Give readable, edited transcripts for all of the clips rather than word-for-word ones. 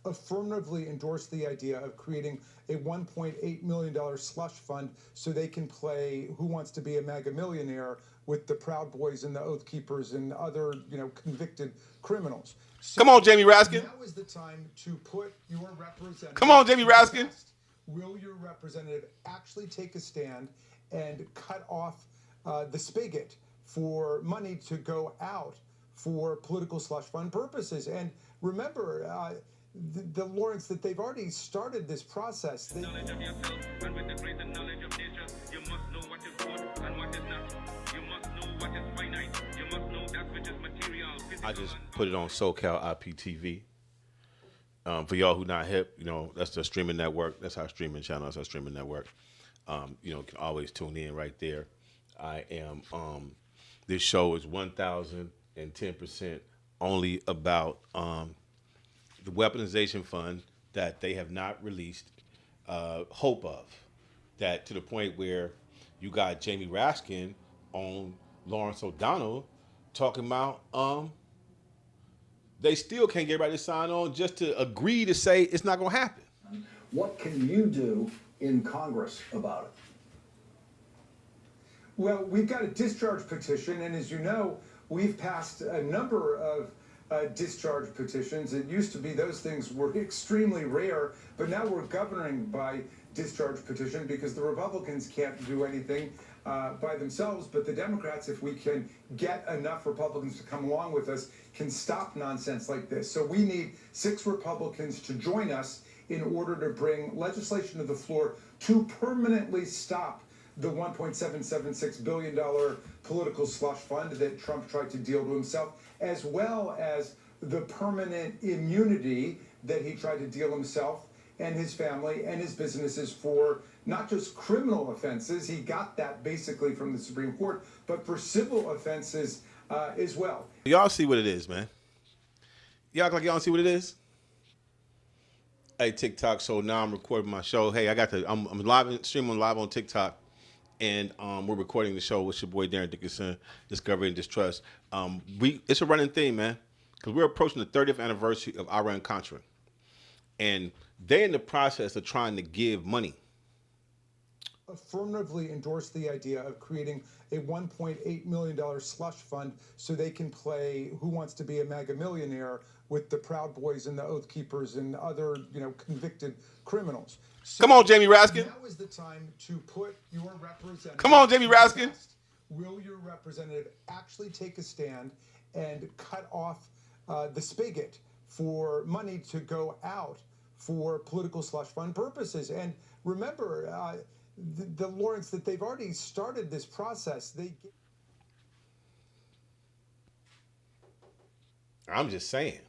affirmatively endorsed the idea of creating a $1.8 million slush fund so they can play Who Wants to Be a Mega Millionaire with the Proud Boys and the Oath Keepers and other, convicted criminals. So come on, Jamie Raskin. now is the time to put your representative. Come on, Jamie Raskin. Will your representative actually take a stand and cut off the spigot for money to go out for political slush fund purposes? And remember, Lawrence, that they've already started this process. Knowledge of yourself, and with the greater knowledge of nature, you must know what is good and what is not. You must know what is finite. You must know that which is material. I just put it on SoCal IPTV. For y'all who not hip, that's the streaming network. That's our streaming channel. That's our streaming network. You can always tune in right there. I am. This show is 1,010% only about the weaponization fund that they have not released hope of. That to the point where you got Jamie Raskin on Lawrence O'Donnell talking about they still can't get everybody to sign on just to agree to say it's not going to happen. What can you do in Congress about it? Well, we've got a discharge petition, and as you know, we've passed a number of discharge petitions. It used to be those things were extremely rare, but now we're governing by discharge petition because the Republicans can't do anything by themselves, but the Democrats, if we can get enough Republicans to come along with us, can stop nonsense like this. So we need 6 Republicans to join us in order to bring legislation to the floor to permanently stop the $1.776 billion political slush fund that Trump tried to deal to himself, as well as the permanent immunity that he tried to deal himself and his family and his businesses for not just criminal offenses, he got that basically from the Supreme Court, but for civil offenses as well. Y'all see what it is, man. Y'all act like y'all don't see what it is? Hey, TikTok, so now I'm recording my show. Hey, I'm live, streaming live on TikTok, and we're recording the show with your boy Darren Dickinson, Discovery and Distrust. It's a running thing, man, because we're approaching the 30th anniversary of Contra. And they're in the process of trying to give money. Affirmatively endorsed the idea of creating a $1.8 million slush fund so they can play Who Wants to Be a Mega Millionaire with the Proud Boys and the Oath Keepers and other, convicted criminals. So come on, Jamie Raskin. Now is the time to put your representative. Come on, Jamie Raskin. Will your representative actually take a stand and cut off the spigot for money to go out for political slush fund purposes? And remember, Lawrence, that they've already started this process. I'm just saying.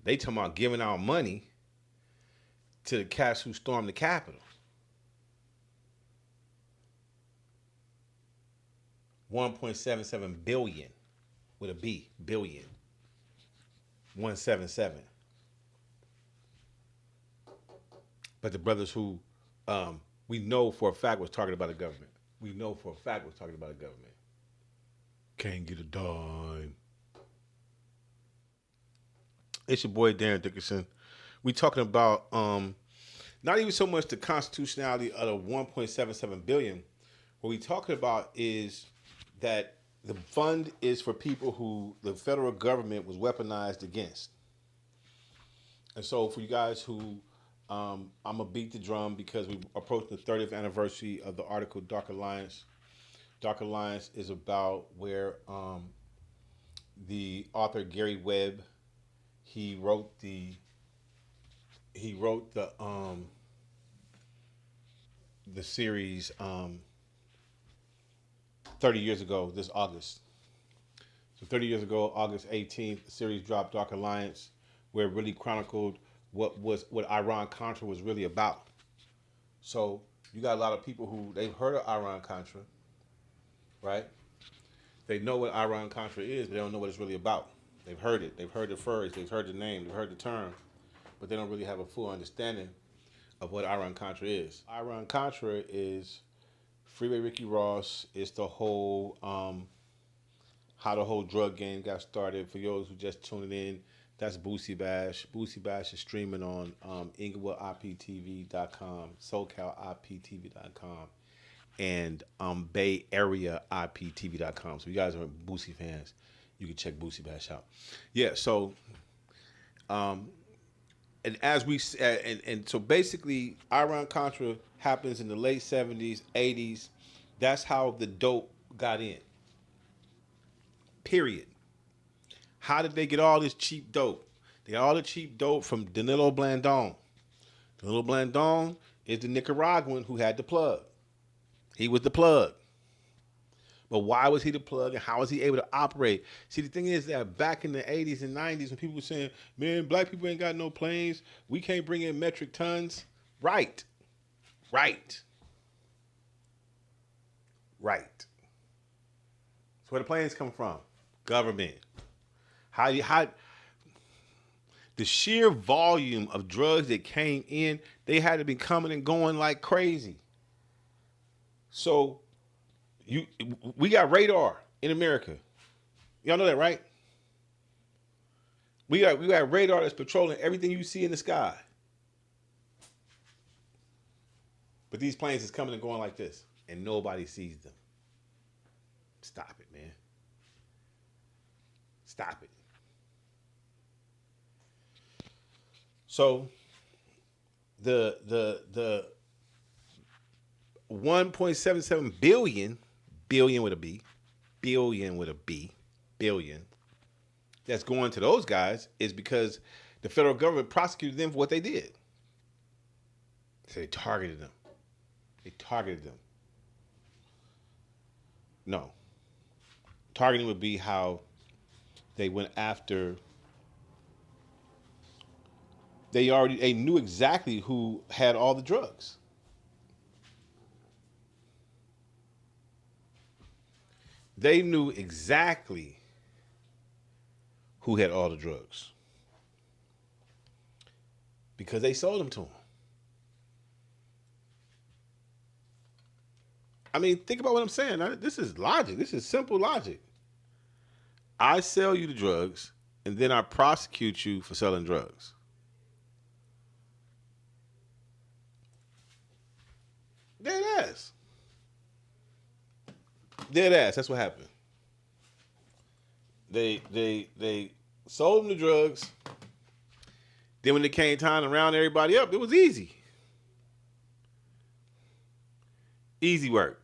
They talking about giving out money to the cats who stormed the Capitol. $1.77 billion with a B, billion. 177. But the brothers who we know for a fact was talking about the government. Can't get a dime. It's your boy Darren Dickinson. We talking about not even so much the constitutionality of the $1.77 billion. What we talking about is that the fund is for people who the federal government was weaponized against. And so for you guys who, I'm going to beat the drum because we approach the 30th anniversary of the article Dark Alliance. Dark Alliance is about where the author Gary Webb, he wrote the series 30 years ago this August. So 30 years ago, August 18th, the series dropped Dark Alliance, where it really chronicled what Contra was really about. So you got a lot of people who they've heard of Contra, right? They know what Contra is, but they don't know what it's really about. They've heard it. They've heard the phrase. They've heard the name. They've heard the term, but they don't really have a full understanding of what Contra is. Contra is Freeway Ricky Ross. It's the whole how the whole drug game got started. For those who just tuning in, That's Boosie Bash. Boosie Bash is streaming on InglewoodIPTV.com, SoCalIPTV.com, and Bay Area IPTV.com. So you guys are Boosie fans, you can check Boosie Bash out. Yeah. So, and as we and so basically, Iran Contra happens in the late 70s, 80s. That's how the dope got in. Period. How did they get all this cheap dope? They got all the cheap dope from Danilo Blandon. Danilo Blandon is the Nicaraguan who had the plug. He was the plug. But why was he the plug and how was he able to operate? See, the thing is that back in the 80s and 90s when people were saying, man, black people ain't got no planes, we can't bring in metric tons. Right. That's where the planes come from. Government. How the sheer volume of drugs that came in, they had to be coming and going like crazy. So we got radar in America. Y'all know that, right? We got radar that's patrolling everything you see in the sky. But these planes is coming and going like this, and nobody sees them. Stop it, man. Stop it. So the 1.77 billion with a B, billion that's going to those guys is because the federal government prosecuted them for what they did. So they targeted them. No. Targeting would be how they went after. They knew exactly who had all the drugs. They knew exactly who had all the drugs because they sold them to them. I mean, think about what I'm saying. This is logic. This is simple logic. I sell you the drugs, and then I prosecute you for selling drugs. Dead ass. That's what happened. They sold them the drugs. Then when it came time to round everybody up, it was easy. Easy work.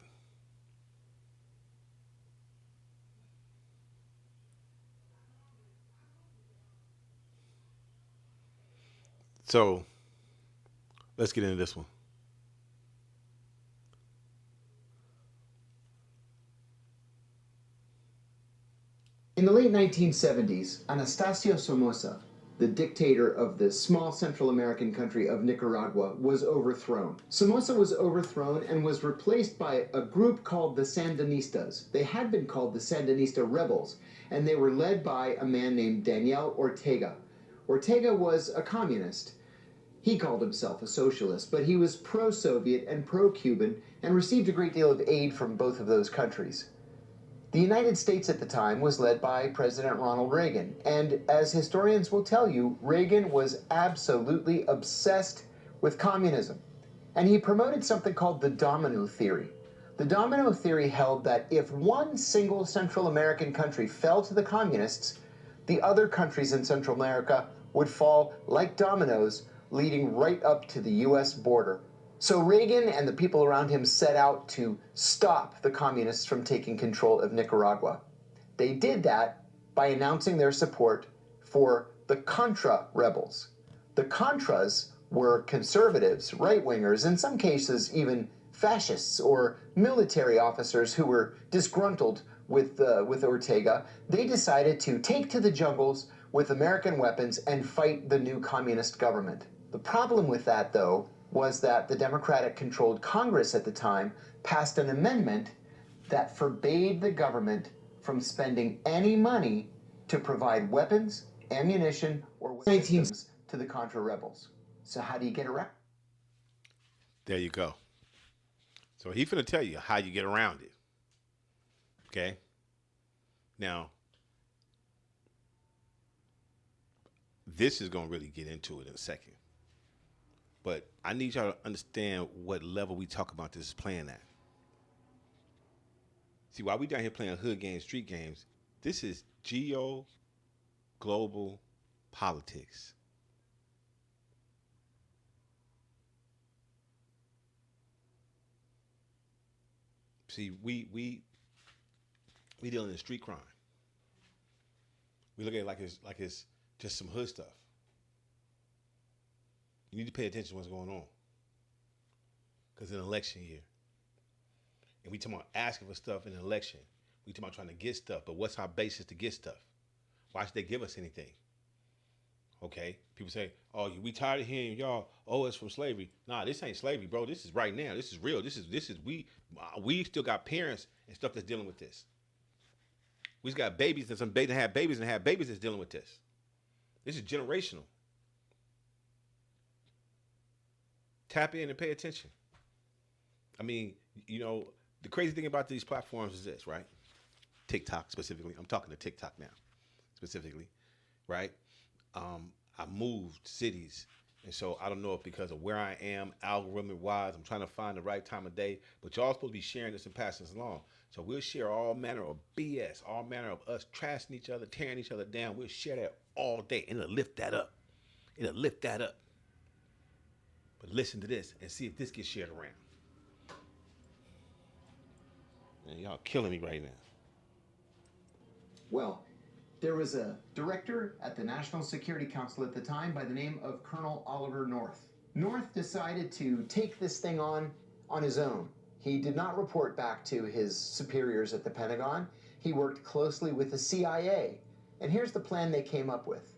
So, let's get into this one. In the late 1970s, Anastasio Somoza, the dictator of the small Central American country of Nicaragua, was overthrown. Somoza was overthrown and was replaced by a group called the Sandinistas. They had been called the Sandinista rebels, and they were led by a man named Daniel Ortega. Ortega was a communist. He called himself a socialist, but he was pro-Soviet and pro-Cuban and received a great deal of aid from both of those countries. The United States at the time was led by President Ronald Reagan, and as historians will tell you, Reagan was absolutely obsessed with communism. And he promoted something called the domino theory. The domino theory held that if one single Central American country fell to the communists, the other countries in Central America would fall like dominoes, leading right up to the US border. So Reagan and the people around him set out to stop the communists from taking control of Nicaragua. They did that by announcing their support for the Contra rebels. The Contras were conservatives, right-wingers, in some cases even fascists or military officers who were disgruntled with Ortega. They decided to take to the jungles with American weapons and fight the new communist government. The problem with that, though, was that the Democratic-controlled Congress at the time passed an amendment that forbade the government from spending any money to provide weapons, ammunition, or systems to the Contra rebels. So how do you get around? There you go. So he's finna tell you how you get around it. Okay? Now, This is gonna really get into it in a second. But I need y'all to understand what level we talk about this is playing at. See, while we down here playing hood games, street games, this is global politics. See, we dealing in street crime. We look at it like it's just some hood stuff. You need to pay attention to what's going on. Because it's an election year. And we talking about asking for stuff in an election. We talking about trying to get stuff, but what's our basis to get stuff? Why should they give us anything? Okay? People say, oh, we tired of hearing y'all, oh, it's from slavery. Nah, this ain't slavery, bro. This is right now. This is real. This is we still got parents and stuff that's dealing with this. We just got babies and some babies that have babies that's dealing with this. This is generational. Tap in and pay attention. I mean, you know, the crazy thing about these platforms is this, right? TikTok specifically. I'm talking to TikTok now, specifically, right? I moved cities, and so I don't know if because of where I am, algorithmic-wise, I'm trying to find the right time of day, but y'all supposed to be sharing this and passing this along. So we'll share all manner of BS, all manner of us trashing each other, tearing each other down. We'll share that all day, and it'll lift that up. It'll lift that up. But listen to this and see if this gets shared around. Man, y'all killing me right now. Well, there was a director at the National Security Council at the time by the name of Colonel Oliver North. North decided to take this thing on his own. He did not report back to his superiors at the Pentagon. He worked closely with the CIA. And here's the plan they came up with.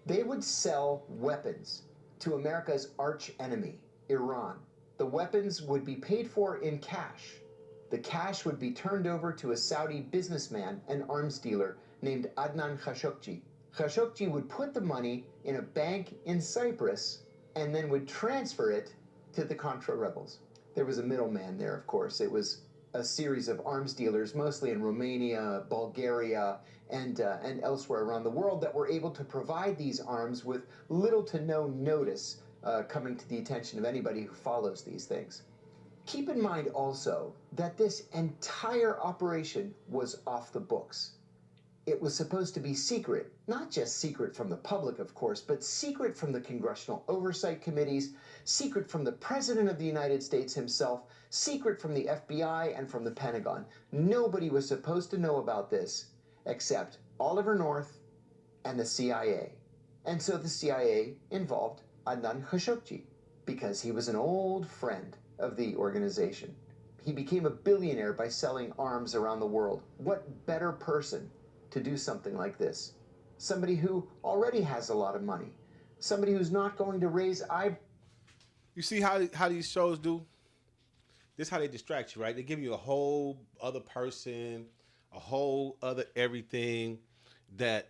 They would sell weapons to America's arch enemy, Iran. The weapons would be paid for in cash. The cash would be turned over to a Saudi businessman, an arms dealer named Adnan Khashoggi. Khashoggi would put the money in a bank in Cyprus and then would transfer it to the Contra rebels. There was a middleman there, of course. It was a series of arms dealers, mostly in Romania, Bulgaria, and elsewhere around the world, that were able to provide these arms with little to no notice coming to the attention of anybody who follows these things. Keep in mind also that this entire operation was off the books. It was supposed to be secret, not just secret from the public, of course, but secret from the congressional oversight committees, secret from the President of the United States himself, secret from the FBI and from the Pentagon. Nobody was supposed to know about this except Oliver North and the CIA. And so the CIA involved Adnan Khashoggi because he was an old friend of the organization. He became a billionaire by selling arms around the world. What better person to do something like this? Somebody who already has a lot of money. Somebody who's not going to raise eyebrows. You see how these shows do? This is how they distract you, right? They give you a whole other person, a whole other everything that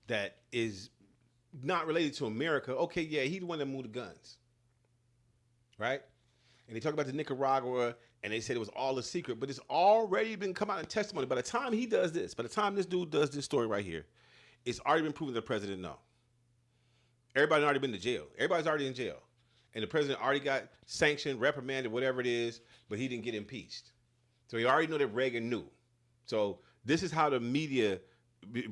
that is not related to America. Okay, yeah, he's the one that moved the guns, right? And they talk about the Nicaragua, and they said it was all a secret, but it's already been come out in testimony. By the time he does this, by the time this dude does this story right here, it's already been proven that the president know. Everybody's already been to jail. Everybody's already in jail. And the president already got sanctioned, reprimanded, whatever it is, but he didn't get impeached. So he already know that Reagan knew. So this is how the media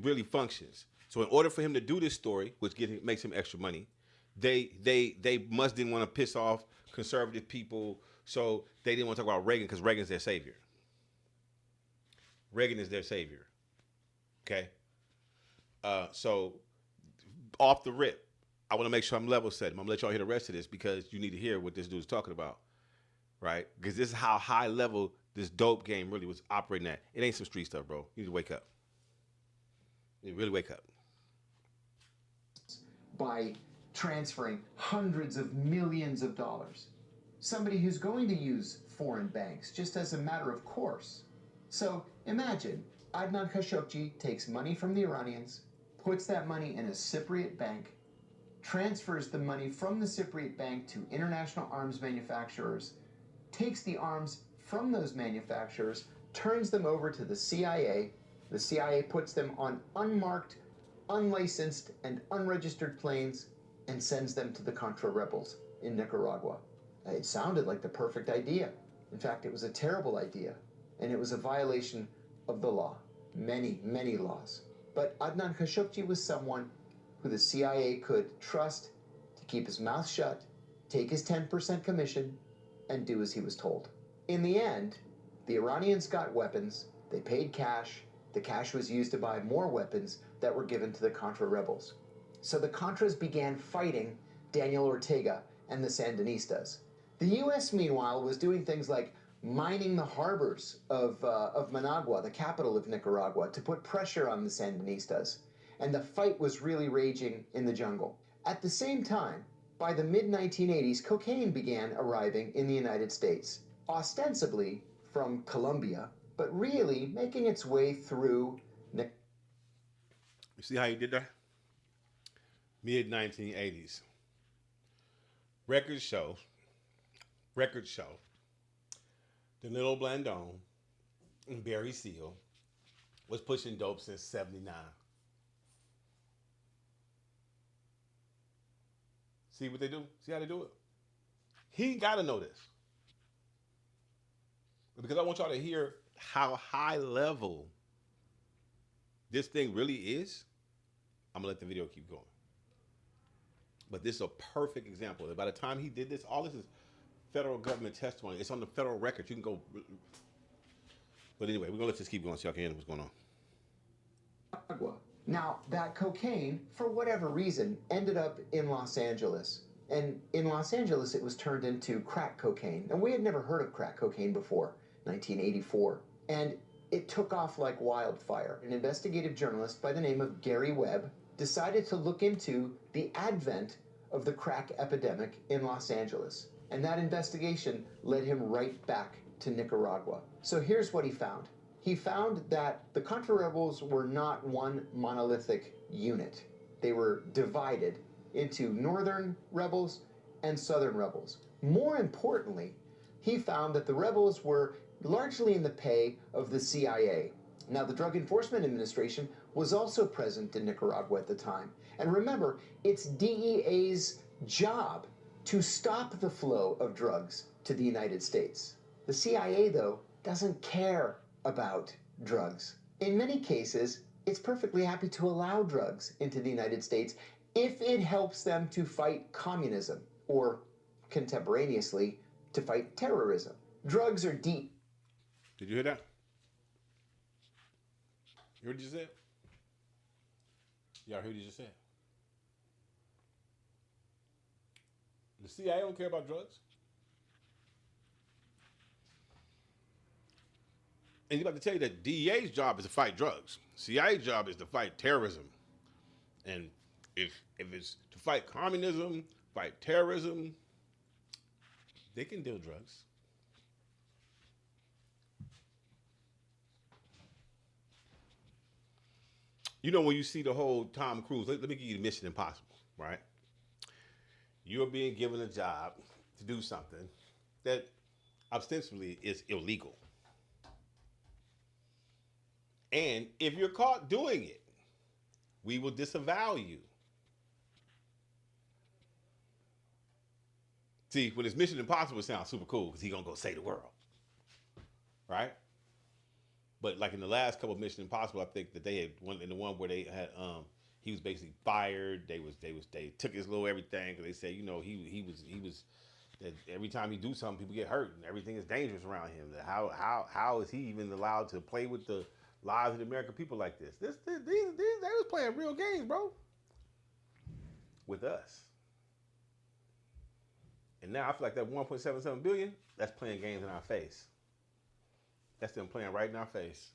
really functions. So in order for him to do this story, which makes him extra money, they must didn't want to piss off conservative people, so they didn't want to talk about Reagan because Reagan's their savior. Reagan is their savior. Okay? So off the rip, I want to make sure I'm level set. I'm going to let y'all hear the rest of this because you need to hear what this dude's talking about, right? Because this is how high level this dope game really was operating at. It ain't some street stuff, bro. You need to wake up. You need to really wake up. By transferring hundreds of millions of dollars. Somebody who's going to use foreign banks just as a matter of course. So imagine Adnan Khashoggi takes money from the Iranians, puts that money in a Cypriot bank, transfers the money from the Cypriot bank to international arms manufacturers, takes the arms from those manufacturers, turns them over to the CIA. The CIA puts them on unmarked, unlicensed and unregistered planes and sends them to the Contra rebels in Nicaragua. It sounded like the perfect idea. In fact, it was a terrible idea, and it was a violation of the law. Many, many laws. But Adnan Khashoggi was someone who the CIA could trust to keep his mouth shut, take his 10% commission, and do as he was told. In the end, the Iranians got weapons, they paid cash, the cash was used to buy more weapons that were given to the Contra rebels. So the Contras began fighting Daniel Ortega and the Sandinistas. The US, meanwhile, was doing things like mining the harbors of Managua, the capital of Nicaragua, to put pressure on the Sandinistas. And the fight was really raging in the jungle. At the same time, by the mid-1980s, cocaine began arriving in the United States, ostensibly from Colombia, but really making its way through Nicaragua. You see how he did that? Mid-1980s. Records show Danilo Blandón and Barry Seal was pushing dope since 79. See what they do? See how they do it? He got to know this. Because I want y'all to hear how high level this thing really is. I'm going to let the video keep going. But this is a perfect example. By the time he did this, all this is federal government testimony. It's on the federal record. You can go. But anyway, we're going to let this keep going so y'all can hear what's going on. Now, that cocaine, for whatever reason, ended up in Los Angeles. And in Los Angeles, it was turned into crack cocaine. And we had never heard of crack cocaine before, 1984. And it took off like wildfire. An investigative journalist by the name of Gary Webb decided to look into the advent of the crack epidemic in Los Angeles. And that investigation led him right back to Nicaragua. So here's what he found. He found that the Contra rebels were not one monolithic unit. They were divided into northern rebels and southern rebels. More importantly, he found that the rebels were largely in the pay of the CIA. Now, the Drug Enforcement Administration was also present in Nicaragua at the time. And remember, it's DEA's job to stop the flow of drugs to the United States. The CIA, though, doesn't care about drugs. In many cases, it's perfectly happy to allow drugs into the United States if it helps them to fight communism, or contemporaneously, to fight terrorism. Drugs are deep. Did you hear that? You heard what you said? Y'all heard what you just said? The CIA don't care about drugs. And he's about to tell you that DEA's job is to fight drugs. CIA's job is to fight terrorism. And if it's to fight communism, fight terrorism, they can deal drugs. You know, when you see the whole Tom Cruise, let me give you the Mission Impossible, right? You're being given a job to do something that ostensibly is illegal. And if you're caught doing it, we will disavow you. See, when it's Mission Impossible, it sounds super cool because he's going to go save the world. Right? But like in the last couple of Mission Impossible, I think that they had the one where they had he was basically fired. They took his little everything because they said, you know, he was that every time he do something, people get hurt and everything is dangerous around him. That how is he even allowed to play with the lives of the American people like this? They was playing real games, bro. With us. And now I feel like that 1.77 billion, that's playing games in our face. That's them playing right in our face.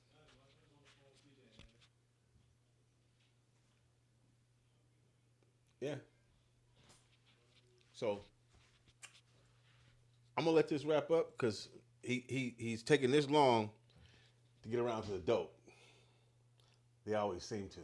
Yeah. So I'm gonna let this wrap up because he's taking this long to get around to the dope. They always seem to.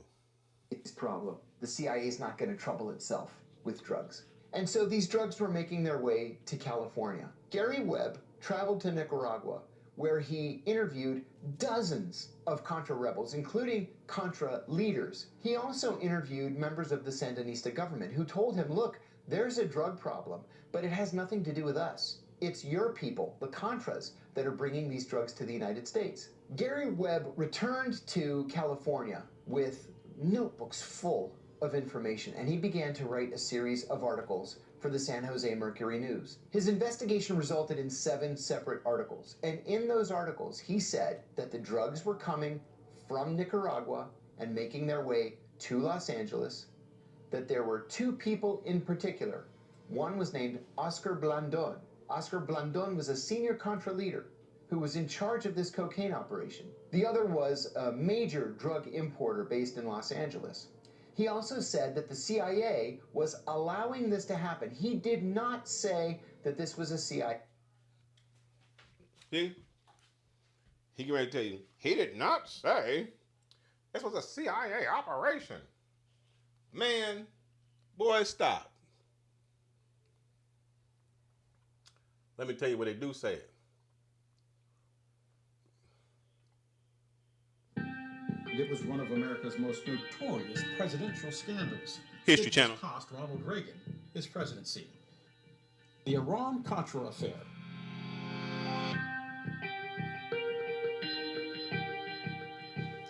It's a problem. The CIA is not going to trouble itself with drugs. And so these drugs were making their way to California. Gary Webb traveled to Nicaragua where he interviewed dozens of Contra rebels, including Contra leaders. He also interviewed members of the Sandinista government who told him, look, there's a drug problem, but it has nothing to do with us. It's your people, the Contras, that are bringing these drugs to the United States. Gary Webb returned to California with notebooks full of information, and he began to write a series of articles for the San Jose Mercury News. His investigation resulted in 7 separate articles, and in those articles he said that the drugs were coming from Nicaragua and making their way to Los Angeles, that there were 2 people in particular. One was named Oscar Blandon. Oscar Blandon was a senior Contra leader who was in charge of this cocaine operation. The other was a major drug importer based in Los Angeles. He also said that the CIA was allowing this to happen. He did not say that this was a CIA. See? He can ready to tell you, he did not say this was a CIA operation. Man, boy, stop. Let me tell you what they do say it. It was one of America's most notorious presidential scandals. History It Channel. cost Ronald Reagan his presidency. The Iran-Contra affair.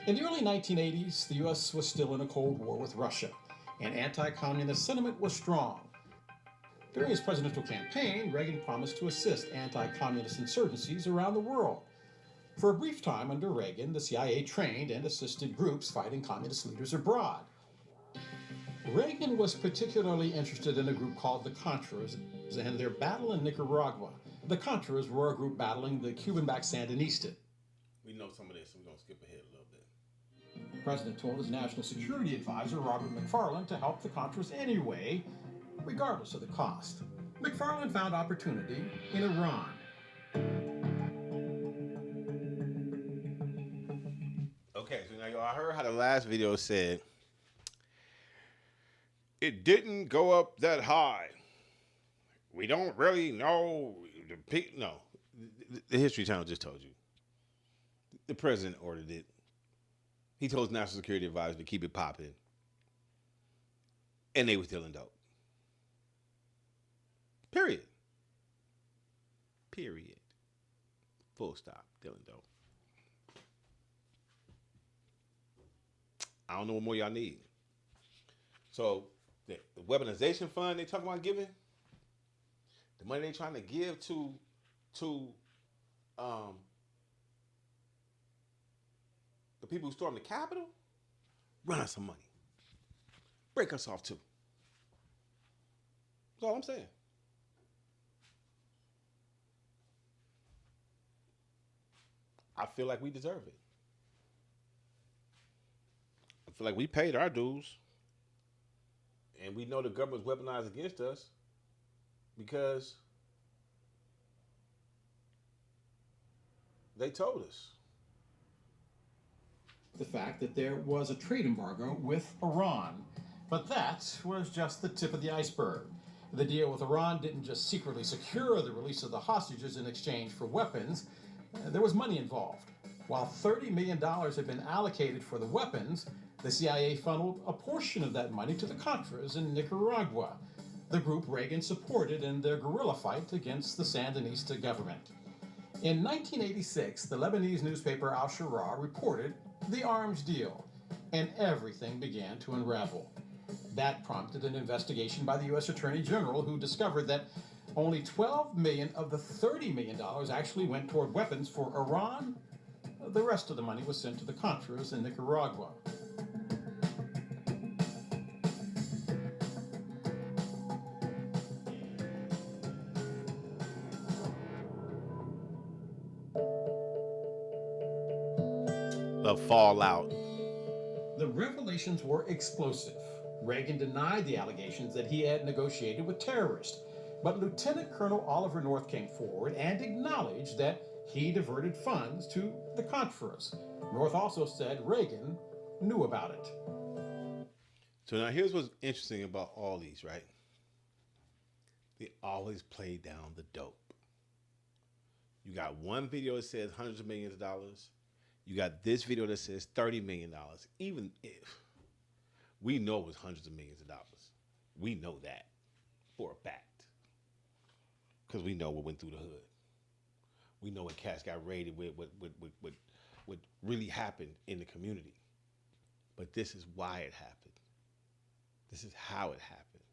In the early 1980s, the U.S. was still in a Cold War with Russia, and anti-communist sentiment was strong. During his presidential campaign, Reagan promised to assist anti-communist insurgencies around the world. For a brief time under Reagan, the CIA trained and assisted groups fighting communist leaders abroad. Reagan was particularly interested in a group called the Contras and their battle in Nicaragua. The Contras were a group battling the Cuban-backed Sandinista. We know some of this, so we're going to skip ahead a little bit. The president told his national security advisor, Robert McFarlane, to help the Contras anyway, regardless of the cost. McFarlane found opportunity in Iran. Okay, so now y'all heard how the last video said it didn't go up that high. We don't really know. No, the History Channel just told you. The president ordered it. He told his national security advisor to keep it popping. And they were dealing dope. Period. Period. Full stop. Dealing dope. I don't know what more y'all need. So the weaponization fund they talking about giving, the money they trying to give to the people who stormed the Capitol, run us some money. Break us off too. That's all I'm saying. I feel like we deserve it. I feel like we paid our dues. And we know the government's weaponized against us because they told us. The fact that there was a trade embargo with Iran. But that was just the tip of the iceberg. The deal with Iran didn't just secretly secure the release of the hostages in exchange for weapons. There was money involved. While $30 million had been allocated for the weapons, the CIA funneled a portion of that money to the Contras in Nicaragua, the group Reagan supported in their guerrilla fight against the Sandinista government. In 1986, the Lebanese newspaper Al Shara reported the arms deal, and everything began to unravel. That prompted an investigation by the U.S. Attorney General, who discovered that only $12 million of the $30 million actually went toward weapons for Iran. The rest of the money was sent to the Contras in Nicaragua. The fallout. The revelations were explosive. Reagan denied the allegations that he had negotiated with terrorists, but Lieutenant Colonel Oliver North came forward and acknowledged that he diverted funds to the Contras. North also said Reagan knew about it. So now here's what's interesting about all these, right? They always play down the dope. You got one video that says hundreds of millions of dollars. You got this video that says $30 million. Even if we know it was hundreds of millions of dollars, we know that for a fact, because we know what went through the hood. We know what cats got raided with, what really happened in the community. But this is why it happened. This is how it happened.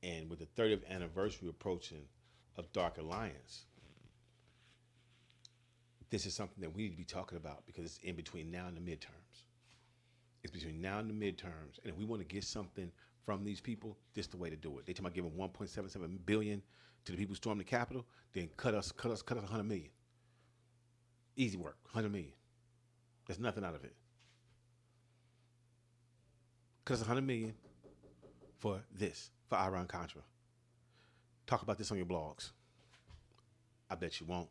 And with the 30th anniversary approaching of Dark Alliance, this is something that we need to be talking about, because it's in between now and the midterms. It's between now and the midterms. And if we want to get something from these people, this is the way to do it. They talking about giving $1.77 billion to the people who stormed the Capitol, then cut us $100 million. Easy work, $100 million. There's nothing out of it. Cut us $100 million for this, for Iran-Contra. Talk about this on your blogs. I bet you won't.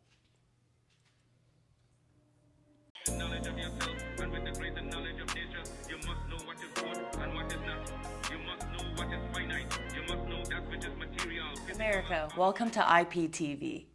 Knowledge of yourself, and with the greater knowledge of nature, you must know what is good and what is not. You must know what is finite. You must know that which is material. America, welcome to IPTV.